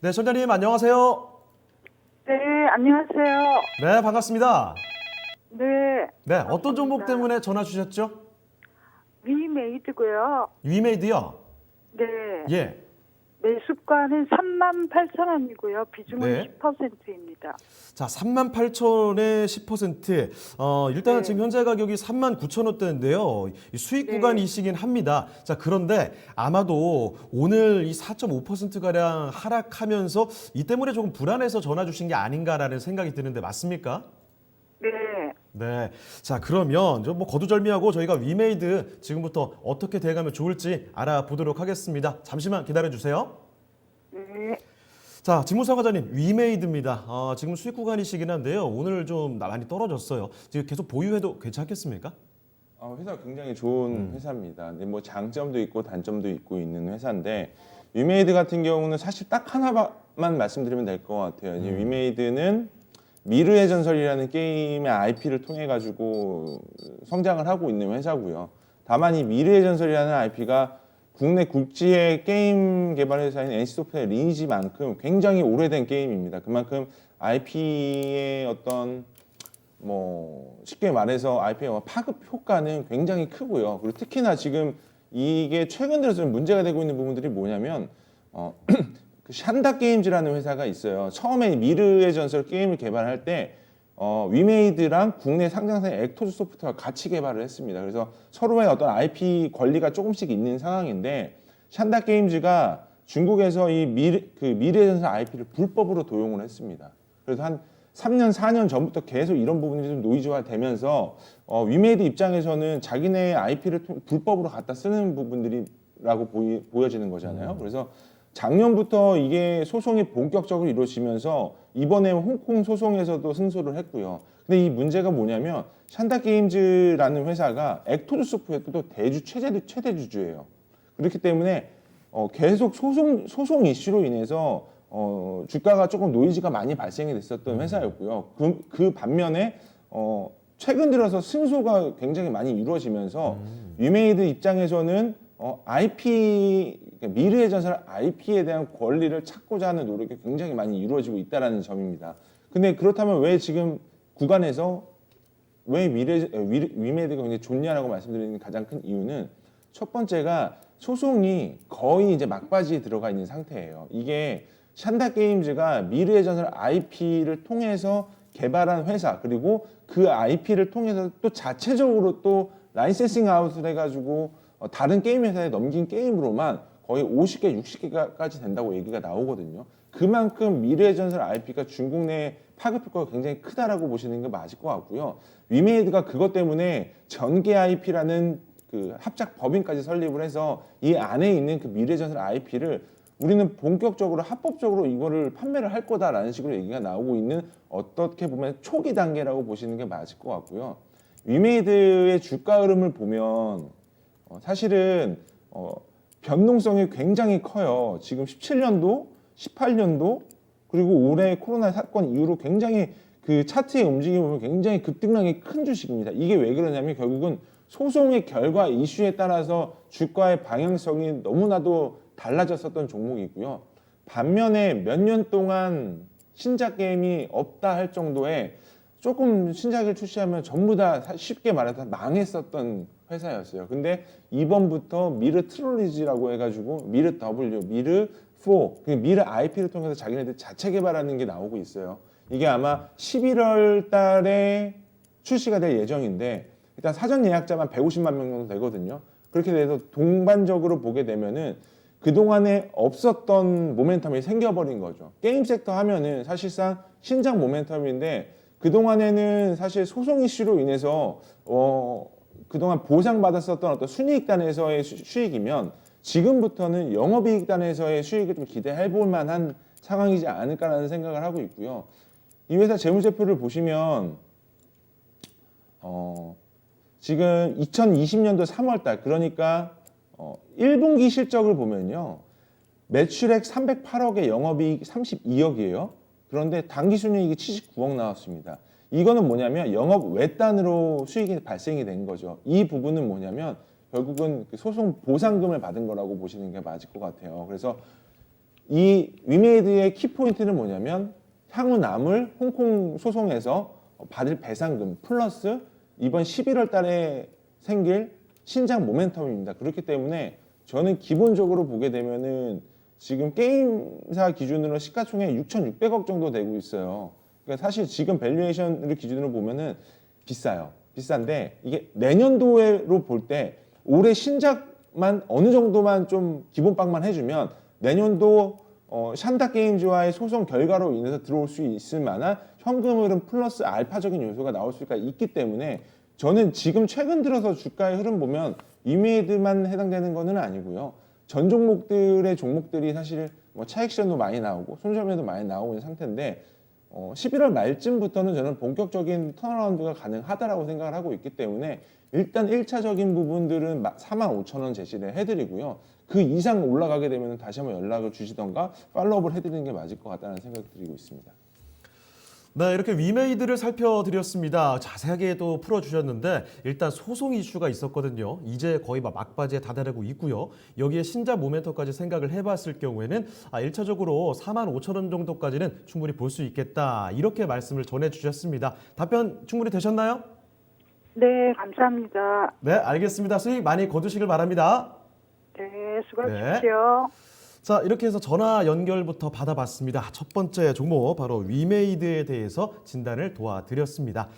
네, 선장님 안녕하세요. 네, 안녕하세요. 네, 반갑습니다. 네, 네, 어떤 종목 반갑습니다. 때문에 전화 주셨죠? 위메이드고요. 위메이드요. 네, 예. 매수가는 38,000원이고요. 비중은 네. 10%입니다. 자, 38,000원에 10%. 일단은 네. 지금 현재 가격이 39,000원대인데요. 수익 네. 구간이시긴 합니다. 자, 그런데 아마도 오늘 이 4.5%가량 하락하면서 이 때문에 조금 불안해서 전화 주신 게 아닌가라는 생각이 드는데 맞습니까? 네, 네. 자, 그러면 뭐 거두절미하고 저희가 위메이드 지금부터 어떻게 돼가면 좋을지 알아보도록 하겠습니다. 잠시만 기다려 주세요. 네. 자, 직무사과자님, 위메이드입니다. 지금 수익 구간이시긴 한데요. 오늘 좀 많이 떨어졌어요. 지금 계속 보유해도 괜찮겠습니까? 회사가 굉장히 좋은 회사입니다. 근데 뭐 장점도 있고 단점도 있고 있는 회사인데 위메이드 같은 경우는 사실 딱 하나만 말씀드리면 될 것 같아요. 이제 위메이드는 미르의 전설이라는 게임의 IP를 통해 가지고 성장을 하고 있는 회사고요. 다만 이 미르의 전설이라는 IP가 국내 국지의 게임 개발 회사인 NC소프트의 리니지만큼 굉장히 오래된 게임입니다. 그만큼 IP의 어떤 뭐 쉽게 말해서 IP의 파급 효과는 굉장히 크고요. 그리고 특히나 지금 이게 최근 들어서 문제가 되고 있는 부분들이 뭐냐면 그 샨다 게임즈라는 회사가 있어요. 처음에 미르의 전설 게임을 개발할 때 위메이드랑 국내 상장사인 액토즈 소프트가 같이 개발을 했습니다. 그래서 서로의 어떤 IP 권리가 조금씩 있는 상황인데 샨다 게임즈가 중국에서 이 미르의 전설 IP를 불법으로 도용을 했습니다. 그래서 한 3년, 4년 전부터 계속 이런 부분이 좀 노이즈화되면서 위메이드 입장에서는 자기네 IP를 불법으로 갖다 쓰는 부분들이라고 보여지는 거잖아요. 그래서 작년부터 이게 소송이 본격적으로 이루어지면서 이번에 홍콩 소송에서도 승소를 했고요. 근데 이 문제가 뭐냐면 샨다 게임즈라는 회사가 액토즈 소프트의 또 최대 주주예요. 그렇기 때문에 계속 소송 이슈로 인해서 주가가 조금 노이즈가 많이 발생이 됐었던 회사였고요. 그 반면에 최근 들어서 승소가 굉장히 많이 이루어지면서 위메이드 입장에서는 IP 미르의 전설 IP에 대한 권리를 찾고자 하는 노력이 굉장히 많이 이루어지고 있다는 점입니다. 근데 그렇다면 왜 지금 구간에서 왜 위메이드가 굉장히 좋냐라고 말씀드리는 가장 큰 이유는 첫 번째가 소송이 거의 이제 막바지에 들어가 있는 상태예요. 이게 샨다 게임즈가 미르의 전설 IP를 통해서 개발한 회사 그리고 그 IP를 통해서 또 자체적으로 또 라이센싱 아웃을 해가지고 다른 게임 회사에 넘긴 게임으로만 거의 50개, 60개까지 된다고 얘기가 나오거든요. 그만큼 미르의 전설 IP가 중국 내 파급 효과가 굉장히 크다라고 보시는 게 맞을 것 같고요. 위메이드가 그것 때문에 전개 IP라는 그 합작 법인까지 설립을 해서 이 안에 있는 그 미르의 전설 IP를 우리는 본격적으로 합법적으로 이거를 판매를 할 거다라는 식으로 얘기가 나오고 있는 어떻게 보면 초기 단계라고 보시는 게 맞을 것 같고요. 위메이드의 주가 흐름을 보면 사실은 변동성이 굉장히 커요. 지금 17년도, 18년도 그리고 올해 코로나 사건 이후로 굉장히 그 차트의 움직임을 보면 굉장히 급등량이 큰 주식입니다. 이게 왜 그러냐면 결국은 소송의 결과 이슈에 따라서 주가의 방향성이 너무나도 달라졌었던 종목이고요. 반면에 몇 년 동안 신작 게임이 없다 할 정도의 조금 신작을 출시하면 전부 다 쉽게 말해서 망했었던 회사였어요. 근데 이번부터 미르 트롤리지라고 해가지고 미르 W, 미르 4, 미르 IP를 통해서 자기네들 자체 개발하는 게 나오고 있어요. 이게 아마 11월 달에 출시가 될 예정인데 일단 사전 예약자만 150만 명 정도 되거든요. 그렇게 돼서 동반적으로 보게 되면은 그동안에 없었던 모멘텀이 생겨버린 거죠. 게임 섹터 하면은 사실상 신작 모멘텀인데 그동안에는 사실 소송 이슈로 인해서 그동안 보상받았었던 어떤 순이익단에서의 수익이면 지금부터는 영업이익단에서의 수익을 좀 기대해 볼 만한 상황이지 않을까라는 생각을 하고 있고요. 이 회사 재무제표를 보시면 지금 2020년도 3월달 그러니까 1분기 실적을 보면요. 매출액 308억에 영업이익 32억이에요. 그런데 당기순이익이 79억 나왔습니다. 이거는 뭐냐면 영업 외단으로 수익이 발생이 된 거죠. 이 부분은 뭐냐면 결국은 소송 보상금을 받은 거라고 보시는 게 맞을 것 같아요. 그래서 이 위메이드의 키포인트는 뭐냐면 향후 남을 홍콩 소송에서 받을 배상금 플러스 이번 11월 달에 생길 신작 모멘텀입니다. 그렇기 때문에 저는 기본적으로 보게 되면은 지금 게임사 기준으로 시가총액 6,600억 정도 되고 있어요. 그러니까 사실 지금 밸류에이션을 기준으로 보면은 비싸요. 비싼데 이게 내년도로 볼 때 올해 신작만 어느 정도만 좀 기본빵만 해주면 내년도 샨다 게임즈와의 소송 결과로 인해서 들어올 수 있을 만한 현금 흐름 플러스 알파적인 요소가 나올 수가 있기 때문에 저는 지금 최근 들어서 주가의 흐름 보면 위메이드만 해당되는 거는 아니고요. 전 종목들의 종목들이 사실 뭐 차익 실현도 많이 나오고 손절매도 많이 나오고 있는 상태인데 11월 말쯤부터는 저는 본격적인 턴어라운드가 가능하다라고 생각을 하고 있기 때문에 일단 1차적인 부분들은 45,000원 제시를 해드리고요. 그 이상 올라가게 되면 다시 한번 연락을 주시던가 팔로우업을 해드리는 게 맞을 것 같다는 생각을 드리고 있습니다. 네, 이렇게 위메이드를 살펴드렸습니다. 자세하게 또 풀어주셨는데 일단 소송 이슈가 있었거든요. 이제 거의 막바지에 다다르고 있고요. 여기에 신작 모멘텀까지 생각을 해봤을 경우에는 1차적으로 45,000원 정도까지는 충분히 볼 수 있겠다. 이렇게 말씀을 전해주셨습니다. 답변 충분히 되셨나요? 네, 감사합니다. 네, 알겠습니다. 수익 많이 거두시길 바랍니다. 네, 수고하십시오. 자, 이렇게 해서 전화 연결부터 받아봤습니다. 첫 번째 종목 바로 위메이드에 대해서 진단을 도와드렸습니다.